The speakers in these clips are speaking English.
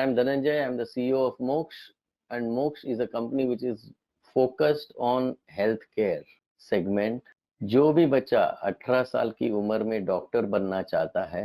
I am Dhananjay. I am the CEO of Moksh, and Moksh is a company which is focused on healthcare segment. जो भी बच्चा 18 साल की उम्र में डॉक्टर बनना चाहता है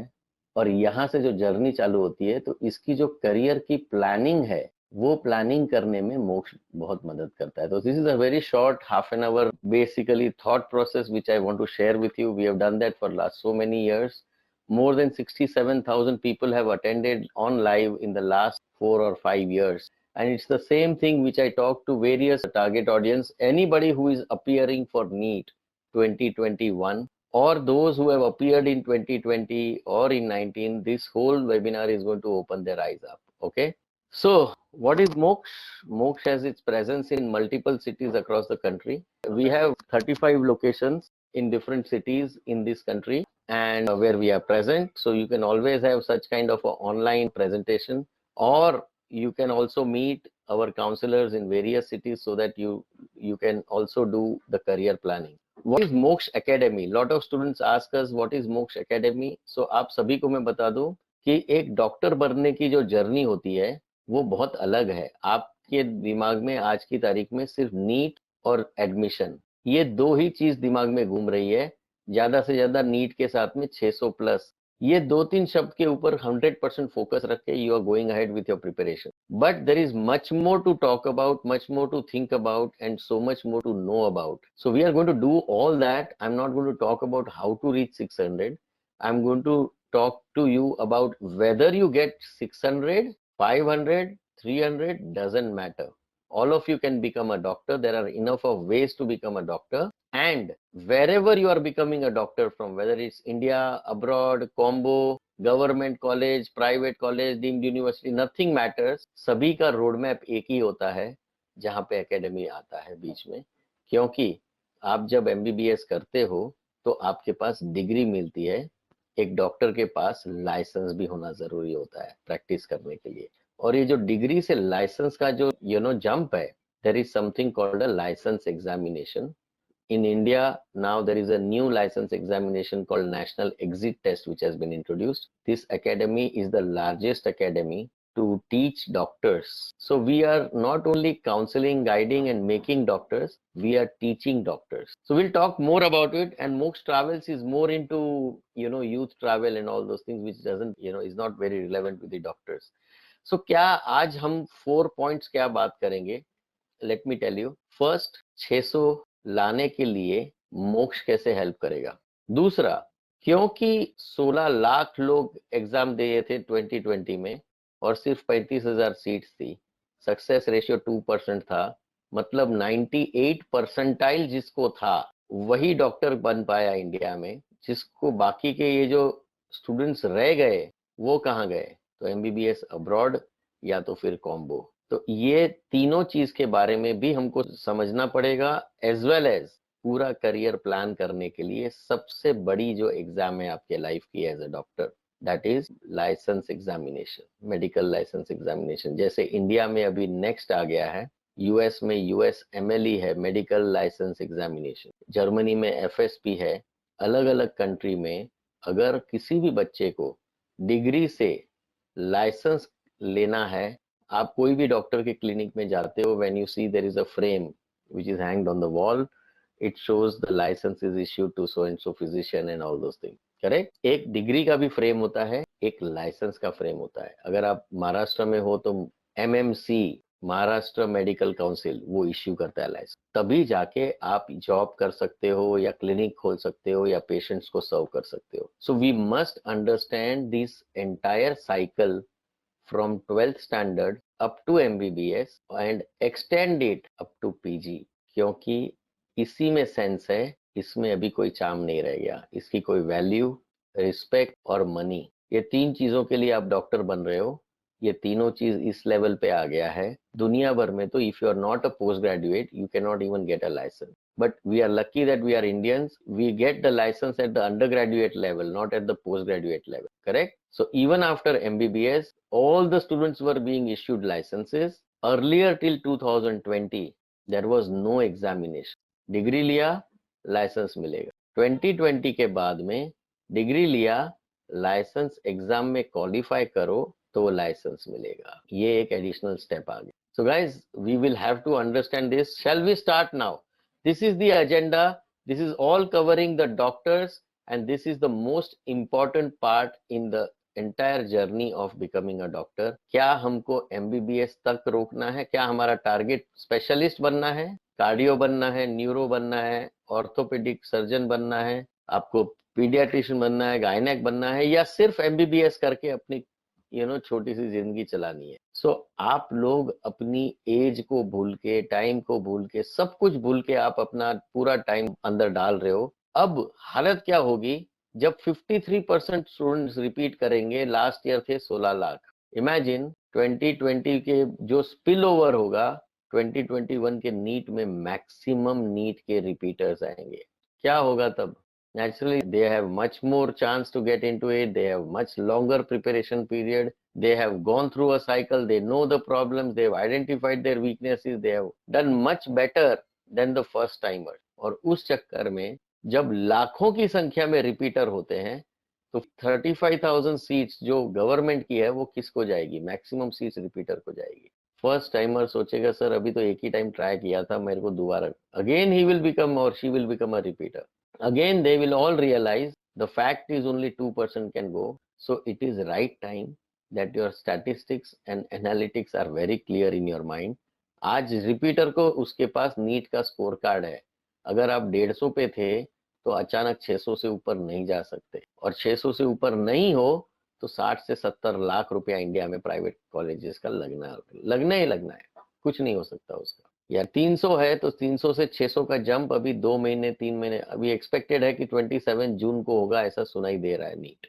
और यहाँ से जो जर्नी चालू होती है, तो इसकी जो करियर की प्लानिंग है, वो प्लानिंग करने में मोक्ष बहुत मदद करता है. तो this is a very short half an hour basically thought process which I want to share with you. We have done that for last so many years. More than 67,000 people have attended on live in the last 4 or 5 years. And it's the same thing which I talk to various target audience. Anybody who is appearing for Neet 2021 or those who have appeared in 2020 or in 19, this whole webinar is going to open their eyes up. Okay. So what is Moksh? Moksh has its presence in multiple cities across the country. We have 35 locations in different cities in this country and where we are present. So you can always have such kind of an online presentation, or you can also meet our counselors in various cities so that you can also do the career planning. What is Moksh Academy? Lot of students ask us what is Moksh Academy. So आप सभी को मैं बता दूं कि एक doctor बनने की जो जर्नी होती है वो बहुत अलग है. आपके दिमाग में आज की तारीख में सिर्फ नीट और एडमिशन, ये दो ही चीज दिमाग में घूम रही है. ज्यादा से ज्यादा नीट के साथ में 600 प्लस, ये दो तीन शब्द के ऊपर 100% फोकस रख के you are going ahead with your preparation. But there is much more to talk about, much more to think about, and so much more to know about. So we are going to do all that. I am not going to talk about how to reach 600. I am going to talk to you about whether you get 600, 500, 300, doesn't matter. All of you can become a doctor. There are enough of ways to become a doctor. And wherever you are becoming a doctor from, whether it's India, abroad, combo, government college, private college, deemed university, nothing matters. सभी का road map एक ही होता है जहाँ पे academy आता है बीच में. क्योंकि आप जब MBBS करते हो तो आपके पास डिग्री मिलती है. एक डॉक्टर के पास लाइसेंस भी होना जरूरी होता है प्रैक्टिस करने के लिए. और ये जो डिग्री से लाइसेंस का जो जंप है, there is something called a license examination. In India, now there is a new license examination called National Exit Test which has been introduced. This academy is the largest academy to teach doctors. So we are not only counseling, guiding and making doctors, we are teaching doctors. So we'll talk more about it. And Moksh Travels is more into, youth travel and all those things which doesn't, is not very relevant with the doctors. So क्या आज हम 4 points क्या बात करेंगे? Let me tell you. First, 600 लाने के लिए मोक्ष कैसे हेल्प करेगा. दूसरा, क्योंकि 16 लाख लोग एग्जाम दिए थे 2020 में और सिर्फ 35,000 सीट्स थी, सक्सेस रेशियो 2% था, मतलब 98 परसेंटाइल जिसको था वही डॉक्टर बन पाया इंडिया में. जिसको बाकी के ये जो स्टूडेंट्स रह गए वो कहाँ गए? तो MBBS अब्रॉड या तो फिर कॉम्बो. तो ये तीनों चीज के बारे में भी हमको समझना पड़ेगा, एज वेल एज पूरा करियर प्लान करने के लिए सबसे बड़ी जो एग्जाम है आपके लाइफ की as a doctor, that is license examination, medical license examination. जैसे इंडिया में अभी नेक्स्ट आ गया है, US में USMLE है, मेडिकल लाइसेंस एग्जामिनेशन. जर्मनी में FSP है. अलग अलग कंट्री में अगर किसी भी बच्चे को डिग्री से लाइसेंस लेना है, आप कोई भी डॉक्टर के क्लिनिक में जाते हो, when you see there is a frame which is hanged on the wall, it shows the license is issued to so and so physician and all those things. Correct. एक degree का भी frame होता है, एक licence का frame होता है. अगर आप महाराष्ट्र में हो तो MMC, महाराष्ट्र मेडिकल काउंसिल, वो इश्यू करता है लाइसेंस. तभी जाके आप जॉब कर सकते हो या क्लिनिक खोल सकते हो या पेशेंट्स को सर्व कर सकते हो. So we must understand this entire cycle from 12th standard up to MBBS and extend it up to PG. क्योंकि इसी में सेंस है, इसमें अभी कोई चार्म नहीं रह गया. इसकी कोई वैल्यू, रिस्पेक्ट और मनी, ये तीन चीजों के लिए आप डॉक्टर बन रहे हो. ये तीनों चीज इस लेवल पे आ गया है दुनिया भर में. तो if you are not a post graduate, you can not even get a license. But we are lucky that we are Indians. We get the license at the undergraduate level, not at the postgraduate level. Correct? So even after MBBS, all the students were being issued licenses. Earlier till 2020, there was no examination. Degree लिया, licence मिलेगा. 2020 के बाद में degree लिया, licence exam में qualify करो तो वो लाइसेंस मिलेगा। ये एक एडिशनल स्टेप आ गया। So guys, we will have to understand this. Shall we start now? This is the agenda, this is all covering the doctors, and this is the most important part in the entire journey of becoming a doctor. क्या हमको MBBS तक रोकना है? क्या हमारा target specialist बनना है, cardio बनना है, न्यूरो बनना है, ऑर्थोपेडिक सर्जन बनना है, आपको पीडियाट्रिशियन बनना है, गायनेक बनना है, या सिर्फ MBBS करके अपनी छोटी सी जिंदगी चलानी है? सो आप लोग अपनी एज को भूल के, टाइम को भूल के, सब कुछ भूल के आप अपना पूरा टाइम अंदर डाल रहे हो। अब हालत क्या होगी जब 53% स्टूडेंट्स रिपीट करेंगे? लास्ट ईयर थे 16 लाख। इमेजिन 2020 के जो स्पिल ओवर होगा, 2021 के नीट में मैक्सिमम नीट के रिपीटर्स आएंगे। क्या होगा तब? Naturally, they have much more chance to get into it. They have much longer preparation period. They have gone through a cycle. They know the problems. They have identified their weaknesses. They have done much better than the first timers. और उस चक्कर में जब लाखों की संख्या में repeater होते हैं, तो 35,000 सीट्स जो गवर्नमेंट की है वो किसको जाएगी? मैक्सिमम सीट्स रिपीटर को जाएगी। फर्स्ट टाइमर सोचेगा, सर अभी तो एक ही टाइम ट्राई किया था, मेरे को दोबारा, अगेन ही विल बिकम और she will become a repeater. Again they will all realize the fact is only 2% can go. So it is right time that your statistics and analytics are very clear in your mind. आज repeater को उसके पास NEET का score card है। अगर आप 150 पे थे तो अचानक 600 से ऊपर नहीं जा सकते, और 600 से ऊपर नहीं हो तो 60 से 70 लाख रुपया इंडिया में प्राइवेट कॉलेजेस का लगना ही लगना है, कुछ नहीं हो सकता उसका। या 300 है तो 300 से 600 का जंप अभी 2 महीने 3 महीने, अभी एक्सपेक्टेड है कि 27 जून को होगा, ऐसा सुनाई दे रहा है नीट,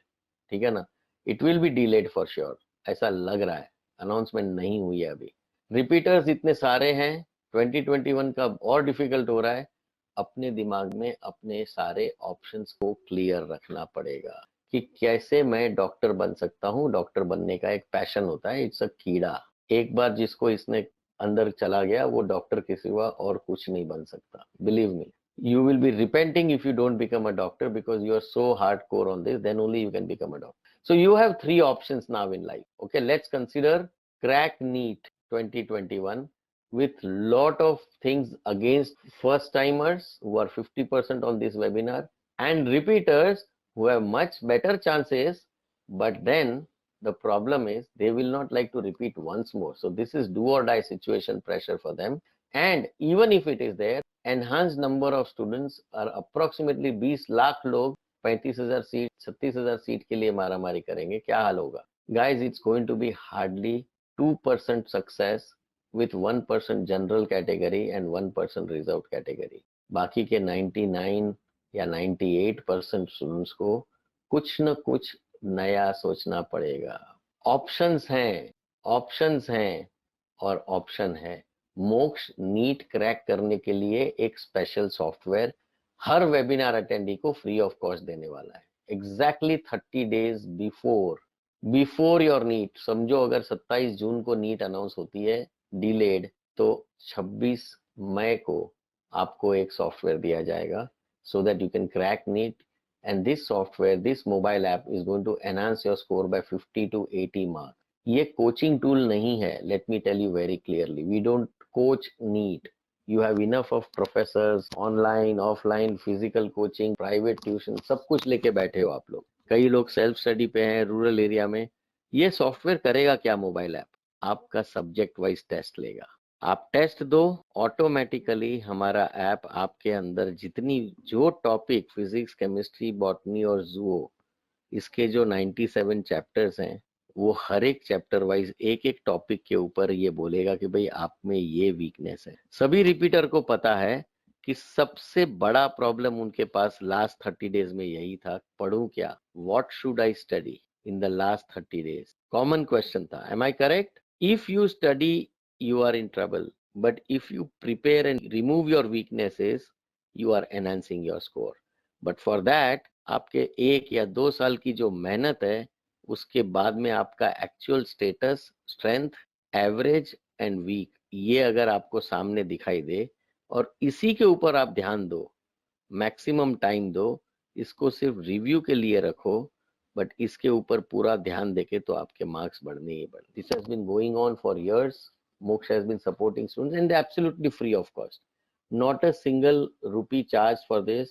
ठीक है ना? It will be delayed for sure, ऐसा लग रहा है, अनाउंसमेंट नहीं हुई है अभी। रिपीटर्स इतने सारे हैं, 2021 का और डिफिकल्ट हो रहा है। अपने दिमाग में अपने सारे ऑप्शंस को क्लियर रखना पड़ेगा कि कैसे मैं डॉक्टर बन सकता हूँ। डॉक्टर बनने का एक पैशन होता है, इट्स अ कीड़ा। एक बार जिसको इसने अंदर चला गया वो डॉक्टर के सिवा और कुछ नहीं बन सकता। Believe me, you will be repenting if you don't become a doctor because you are so hardcore on this, then only you can become a doctor. So you have 3 options now in life. Okay, let's consider crack NEET 2021 with lot of things against first timers who are 50% on this webinar, and repeaters who have much better chances, but then the problem is they will not like to repeat once more. So this is do or die situation pressure for them. And even if it is there, enhanced number of students are approximately 20 lakh लोग 35,000 seat 36,000 seat के लिए मारामारी करेंगे। क्या हाल होगा? Guys, it's going to be hardly 2% success with 1% general category and 1% reserved category. बाकी के 99 या 98% स्टूडेंट्स को कुछ न कुछ नया सोचना पड़ेगा। ऑप्शंस हैं, ऑप्शंस हैं और ऑप्शन है। मोक्ष नीट क्रैक करने के लिए एक स्पेशल सॉफ्टवेयर हर वेबिनार अटेंडी को फ्री ऑफ कॉस्ट देने वाला है। Exactly 30 days before your NEET. समझो अगर 27 जून को नीट अनाउंस होती है डिलेड, तो 26 मई को आपको एक सॉफ्टवेयर दिया जाएगा so that you can crack NEET. And this software, this mobile app is going to enhance your score by 50 to 80 marks. ये कोचिंग टूल नहीं है, let me tell you very clearly. We don't coach NEET. You have enough of professors, online, offline, physical coaching, private tuition, सब कुछ लेके बैठे हो आप लोग। कई लोग सेल्फ स्टडी पे हैं रूरल एरिया में। ये सॉफ्टवेयर करेगा क्या? मोबाइल ऐप आपका सब्जेक्ट वाइज टेस्ट लेगा। आप टेस्ट दो, ऑटोमेटिकली हमारा ऐप आपके अंदर जितनी जो टॉपिक फिजिक्स, केमिस्ट्री, बॉटनी और जूओ, इसके जो 97 चैप्टर्स हैं, वो हर एक चैप्टर वाइज एक एक टॉपिक के ऊपर ये बोलेगा कि भाई आप में ये वीकनेस है। सभी रिपीटर को पता है कि सबसे बड़ा प्रॉब्लम उनके पास लास्ट 30 डेज में यही था, पढ़ूं क्या, what should I study in the last 30 days. Common question था, am I correct? If you study you are in trouble, but if you prepare and remove your weaknesses, you are enhancing your score. But for that आपके 1 या 2 साल की जो मेहनत है, उसके बाद में आपका actual status, strength, average and weak, ये अगर आपको सामने दिखाई दे और इसी के ऊपर आप ध्यान दो, मैक्सिमम टाइम दो, इसको सिर्फ रिव्यू के लिए रखो, बट इसके ऊपर पूरा ध्यान देके तो आपके मार्क्स बढ़ने ही बढ़ने. This has been going on for years. Moksha has been supporting students and they're absolutely free of cost. Not a single rupee charge for this.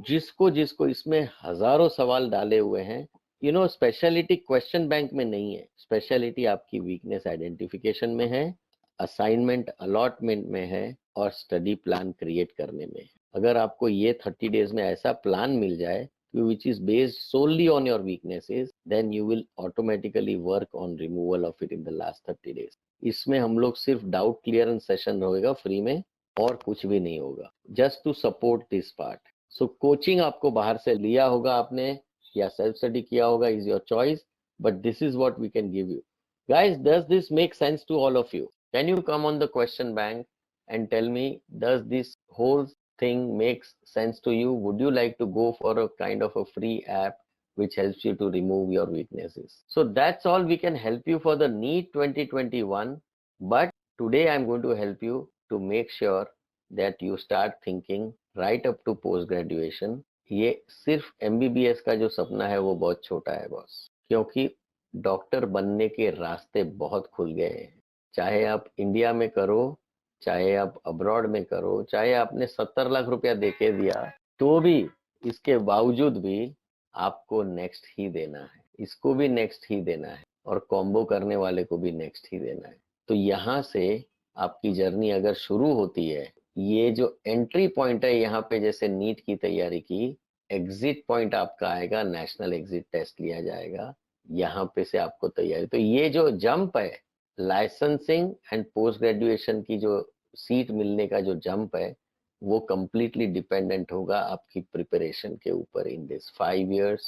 जिसको जिसको इसमें हजारों सवाल डाले हुए हैं. स्पेशलिटी क्वेश्चन बैंक में नहीं है. स्पेशलिटी आपकी वीकनेस आइडेंटिफिकेशन में है, असाइनमेंट अलॉटमेंट में है और स्टडी प्लान क्रिएट करने में है. अगर आपको ये 30 डेज में ऐसा प्लान मिल जाए which is based solely on your weaknesses, then you will automatically work on removal of it in the last 30 days. इसमें हम लोग सिर्फ डाउट क्लियरेंस सेशन रहेगा फ्री में और कुछ भी नहीं होगा, just to support this part. So coaching आपको बाहर से लिया होगा आपने या सेल्फ स्टडी किया होगा, is your choice, but this is what we can give you. Guys, does this make sense to all of you? Can you come on the question bank and tell me, does this whole thing makes sense to you? Would you like to go for a kind of a free app which helps you to remove your weaknesses? So that's all we can help you for the NEET 2021. But today I'm going to help you to make sure that you start thinking right up to post graduation. ये सिर्फ MBBS का जो सपना है वो बहुत छोटा है बॉस, क्योंकि डॉक्टर बनने के रास्ते बहुत खुल गए हैं. चाहे आप इंडिया में करो, चाहे आप अब्रॉड में करो, चाहे आपने 70 लाख रुपया देके दिया, तो भी इसके बावजूद भी आपको नेक्स्ट ही देना है, इसको भी नेक्स्ट ही देना है और कॉम्बो करने वाले को भी नेक्स्ट ही देना है. तो यहाँ से आपकी जर्नी अगर शुरू होती है, ये जो एंट्री पॉइंट है यहाँ पे, जैसे नीट की तैयारी की, एग्जिट पॉइंट आपका आएगा, नेशनल एग्जिट टेस्ट लिया जाएगा, यहाँ पे से आपको तैयारी. तो ये जो जंप है लाइसेंसिंग एंड पोस्ट ग्रेजुएशन की, जो सीट मिलने का जो जंप है, वो कंप्लीटली डिपेंडेंट होगा आपकी प्रिपरेशन के ऊपर. In this 5 years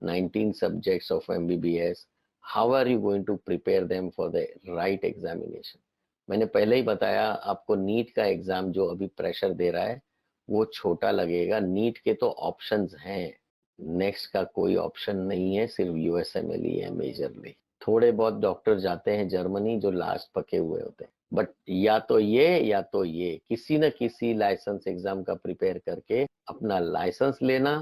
19 subjects of MBBS, how are you going to prepare them for the right examination? मैंने पहले ही बताया आपको, नीट का एग्जाम जो अभी प्रेशर दे रहा है वो छोटा लगेगा. नीट के तो ऑप्शंस हैं, नेक्स्ट का कोई ऑप्शन नहीं है, सिर्फ USMLE ही है मेजरली. थोड़े बहुत डॉक्टर जाते हैं जर्मनी जो लास्ट पके हुए होते हैं, बट या तो ये किसी न किसी लाइसेंस एग्जाम का प्रिपेयर करके अपना लाइसेंस लेना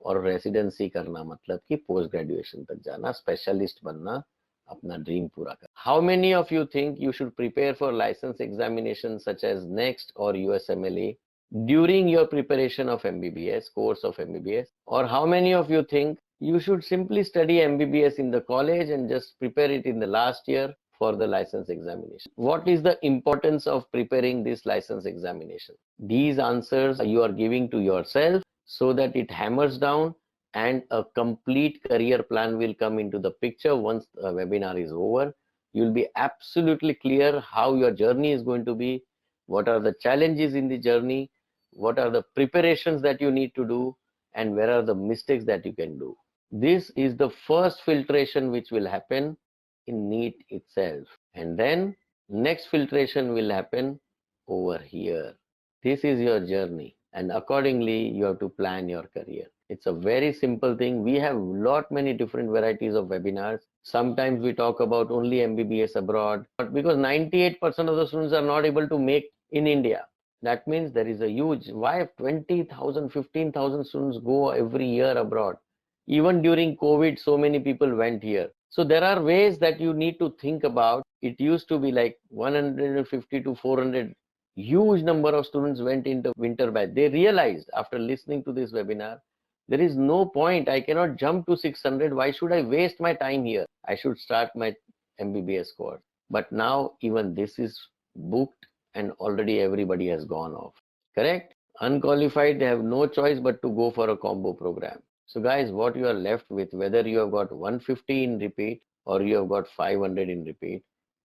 और रेसिडेंसी करना, मतलब कि पोस्ट ग्रेजुएशन तक जाना, स्पेशलिस्ट बनना, अपना ड्रीम पूरा कर. How many of you think you should prepare for license examination such as next और USMLE during your preparation of MBBS, course of MBBS? Or how many of you think you should simply study MBBS in the college and just prepare it in the last year for the license examination? What is the importance of preparing this license examination? These answers you are giving to yourself so that it hammers down and a complete career plan will come into the picture once the webinar is over. You'll be absolutely clear how your journey is going to be, what are the challenges in the journey, what are the preparations that you need to do, and where are the mistakes that you can do. This is the first filtration which will happen in NEET itself, and then next filtration will happen over here. This is your journey, and accordingly you have to plan your career. It's a very simple thing. We have lot many different varieties of webinars. Sometimes we talk about only MBBS abroad, but because 98% of the students are not able to make in India, that means there is a huge, why 20,000, 15,000 students go every year abroad. Even during COVID, so many people went here. So there are ways that you need to think about. It used to be like 150 to 400, huge number of students went into winter batch. They realized after listening to this webinar, there is no point. I cannot jump to 600. Why should I waste my time here? I should start my MBBS course. But now even this is booked and already everybody has gone off. Correct? Unqualified, they have no choice but to go for a combo program. So guys, what you are left with, whether you have got 150 in repeat or you have got 500 in repeat,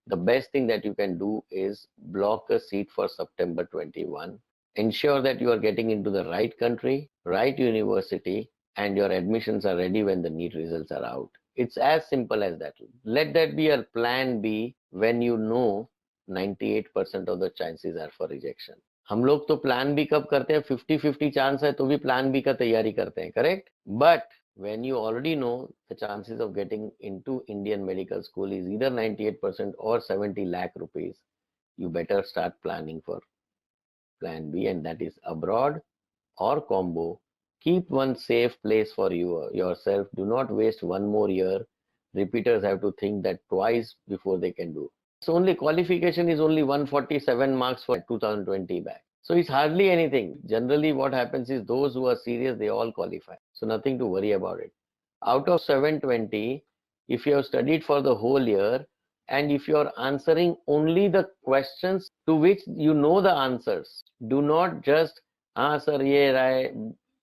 the best thing that you can do is block a seat for September 21. Ensure that you are getting into the right country, right university, and your admissions are ready when the NEET results are out. It's as simple as that. Let that be a plan B when you know 98% of the chances are for rejection. हम लोग तो plan B कब करते हैं, 50-50 chance है तो भी plan B का तैयारी करते हैं, correct? But when you already know the chances of getting into Indian medical school is either 98% or 70 lakh rupees, you better start planning for plan B, and that is abroad or combo Keep one safe place for yourself. Do not waste one more year. Repeaters have to think that twice before they can do. So only qualification is only 147 marks for 2020 back. So it's hardly anything. Generally what happens is those who are serious, they all qualify. So nothing to worry about it. Out of 720, if you have studied for the whole year, and if you are answering only the questions to which you know the answers, do not just answer, yeah, right.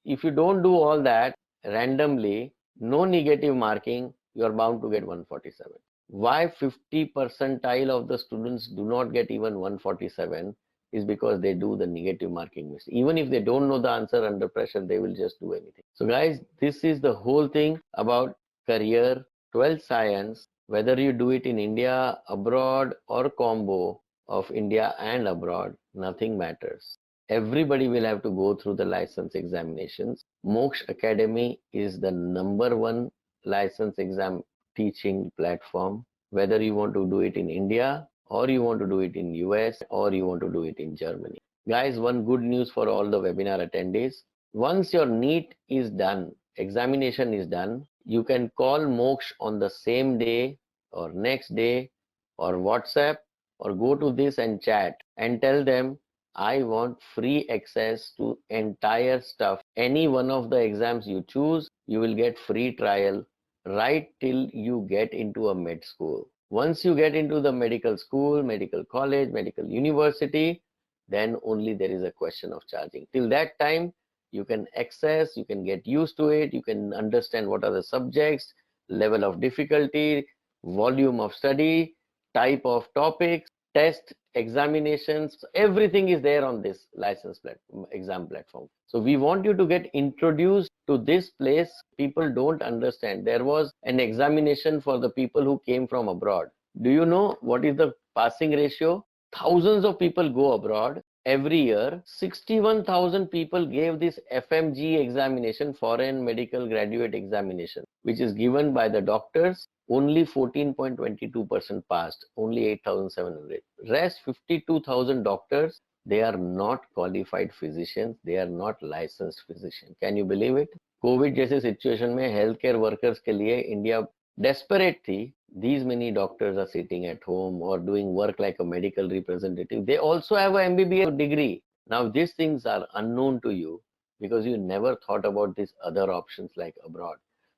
If you don't do all that randomly, no negative marking, you are bound to get 147. Why 50 percentile of the students do not get even 147 is because they do the negative marking mistake. Even if they don't know the answer under pressure, they will just do anything. So guys, this is the whole thing about career, 12th science, whether you do it in India, abroad, or combo of India and abroad, nothing matters. Everybody will have to go through the license examinations. Moksh Academy is the #1 license exam teaching platform, whether you want to do it in India or you want to do it in US or you want to do it in Germany. Guys, one good news for all the webinar attendees. Once your NEET is done, examination is done, you can call Moksh on the same day or next day or WhatsApp or go to this and chat and tell them I want free access to entire stuff. Any one of the exams you choose, you will get free trial right till you get into a med school. Once you get into the medical school, medical college, medical university, then only there is a question of charging. Till that time, you can access, you can get used to it, you can understand what are the subjects, level of difficulty, volume of study, type of topics, test, examinations, everything is there on this license platform, exam platform. So we want you to get introduced to this place. People don't understand. There was an examination for the people who came from abroad. Do you know what is the passing ratio? Thousands of people go abroad every year. 61,000 people gave this FMG examination, foreign medical graduate examination, which is given by the doctors. Only 14.22% passed, only 8,700. Rest 52,000 doctors, they are not qualified physicians, they are not licensed physicians. Can you believe it? Covid जैसे situation में health care workers के लिए India desperate थी. These many doctors are sitting at home or doing work like a medical representative. They also have an MBBS degree. Now these things are unknown to you because you never thought about these other options like abroad.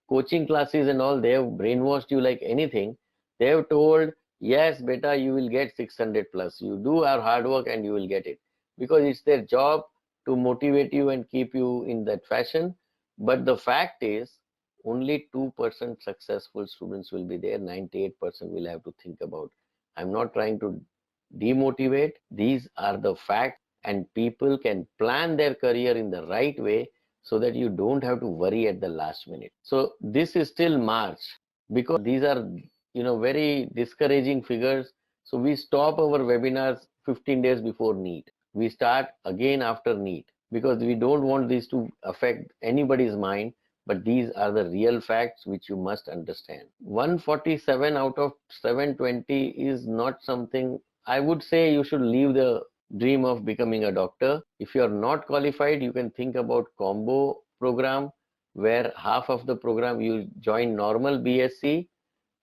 Coaching classes and all, they have brainwashed you like anything. They have told, yes, beta, you will get 600 plus. You do our hard work and you will get it. Because it's their job to motivate you and keep you in that fashion. But the fact is, only 2% successful students will be there. 98% will have to think about. I'm not trying to demotivate. These are the facts, and people can plan their career in the right way so that you don't have to worry at the last minute. So this is still March because these are very discouraging figures. So we stop our webinars 15 days before NEET. We start again after NEET because we don't want this to affect anybody's mind. But these are the real facts which you must understand. 147 out of 720 is not something. I would say you should leave the dream of becoming a doctor. If you are not qualified, you can think about combo program where half of the program you join normal BSc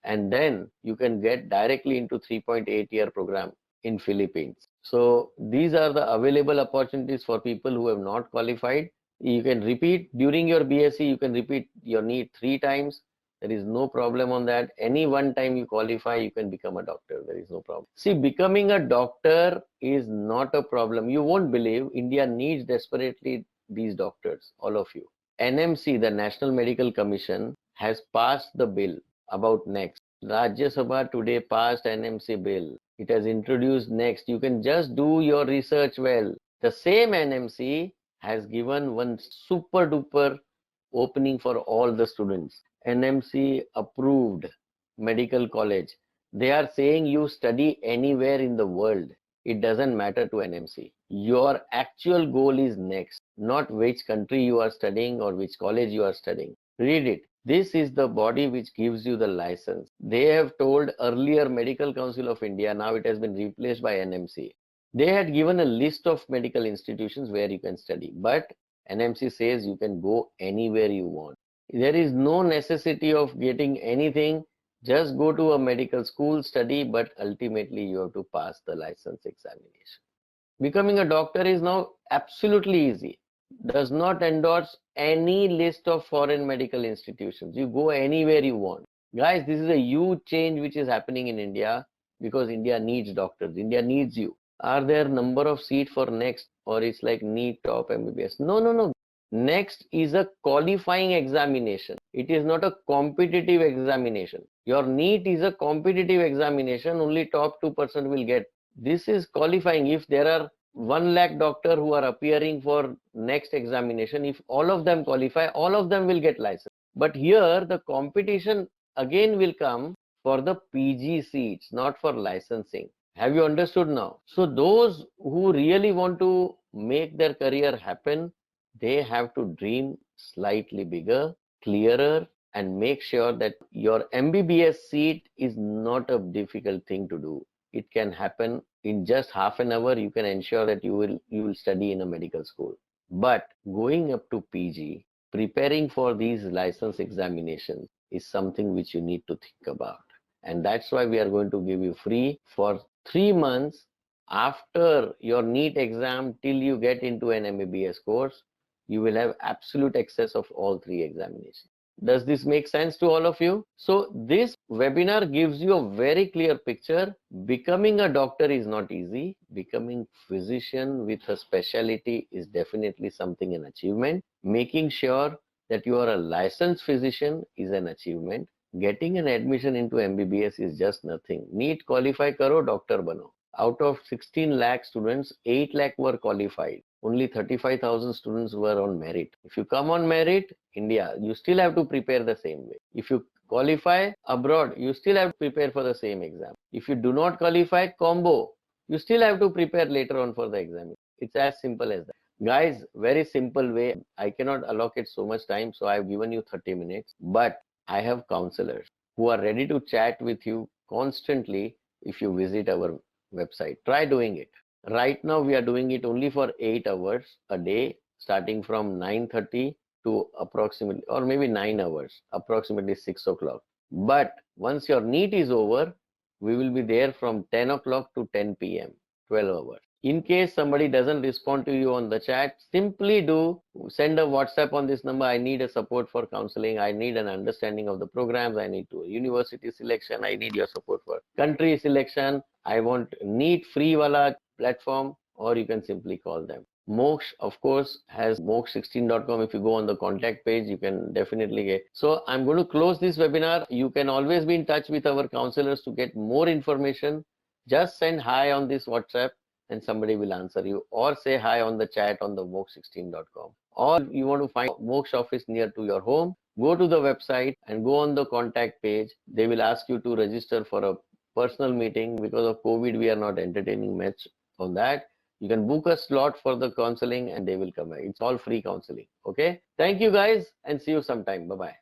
and then you can get directly into 3.8-year program in Philippines. So these are the available opportunities for people who have not qualified. You can repeat during your BSc, you can repeat your NEET 3 times. There is no problem on that. Any one time you qualify, you can become a doctor. There is no problem. See, becoming a doctor is not a problem. You won't believe India needs desperately these doctors, all of you. NMC, the National Medical Commission, has passed the bill about next. Rajya Sabha today passed NMC bill. It has introduced next. You can just do your research well. The same NMC has given one super duper opening for all the students. NMC approved medical college. They are saying you study anywhere in the world. It doesn't matter to NMC. Your actual goal is next, not which country you are studying or which college you are studying. Read it. This is the body which gives you the license. They have told earlier Medical Council of India, now it has been replaced by NMC. They had given a list of medical institutions where you can study, but NMC says you can go anywhere you want. There is no necessity of getting anything. Just go to a medical school, study, but ultimately you have to pass the license examination. Becoming a doctor is now absolutely easy. Does not endorse any list of foreign medical institutions. You go anywhere you want. Guys, this is a huge change which is happening in India because India needs doctors. India needs you. Are there number of seats for next, or it's like Neet top MBBS? No, no, no. Next is a qualifying examination. It is not a competitive examination. Your NEET is a competitive examination. Only top 2% will get. This is qualifying. If there are 1 lakh doctor who are appearing for next examination, if all of them qualify, all of them will get license. But here the competition again will come for the PG seats, not for licensing. Have you understood now? So those who really want to make their career happen, they have to dream slightly bigger, clearer, and make sure that your MBBS seat is not a difficult thing to do. It can happen in just half an hour. You can ensure that you will study in a medical school. But going up to PG, preparing for these license examinations is something which you need to think about. And that's why we are going to give you free for 3 months after your NEET exam till you get into an MBBS course. You will have absolute access of all 3 examinations. Does this make sense to all of you? So this webinar gives you a very clear picture. Becoming a doctor is not easy. Becoming physician with a specialty is definitely something, an achievement. Making sure that you are a licensed physician is an achievement. Getting an admission into MBBS is just nothing. NEET qualify karo, doctor bano. Out of 16 lakh students, 8 lakh were qualified. Only 35,000 students were on merit. If you come on merit, India, you still have to prepare the same way. If you qualify abroad, you still have to prepare for the same exam. If you do not qualify, combo, you still have to prepare later on for the exam. It's as simple as that. Guys, very simple way. I cannot allocate so much time, so I've given you 30 minutes. But I have counselors who are ready to chat with you constantly if you visit our website. Try doing it. Right now we are doing it only for 8 hours a day, starting from 9:30 to approximately, or maybe 9 hours, approximately 6 o'clock. But once your NEET is over, we will be there from 10 o'clock to 10 p.m., 12 hours. In case somebody doesn't respond to you on the chat, simply do send a WhatsApp on this number. I need a support for counseling. I need an understanding of the programs. I need to university selection. I need your support for country selection. I want NEET free wala platform, or you can simply call them. Moksh, of course, has moksh16.com. If you go on the contact page, you can definitely get. So I'm going to close this webinar. You can always be in touch with our counselors to get more information. Just send hi on this WhatsApp and somebody will answer you, or say hi on the chat on the moksh16.com. Or you want to find Moksh office near to your home, go to the website and go on the contact page. They will ask you to register for a personal meeting. Because of COVID, we are not entertaining much on that. You can book a slot for the counseling and they will come. It's all free counseling. Okay. Thank you guys and see you sometime. Bye-bye.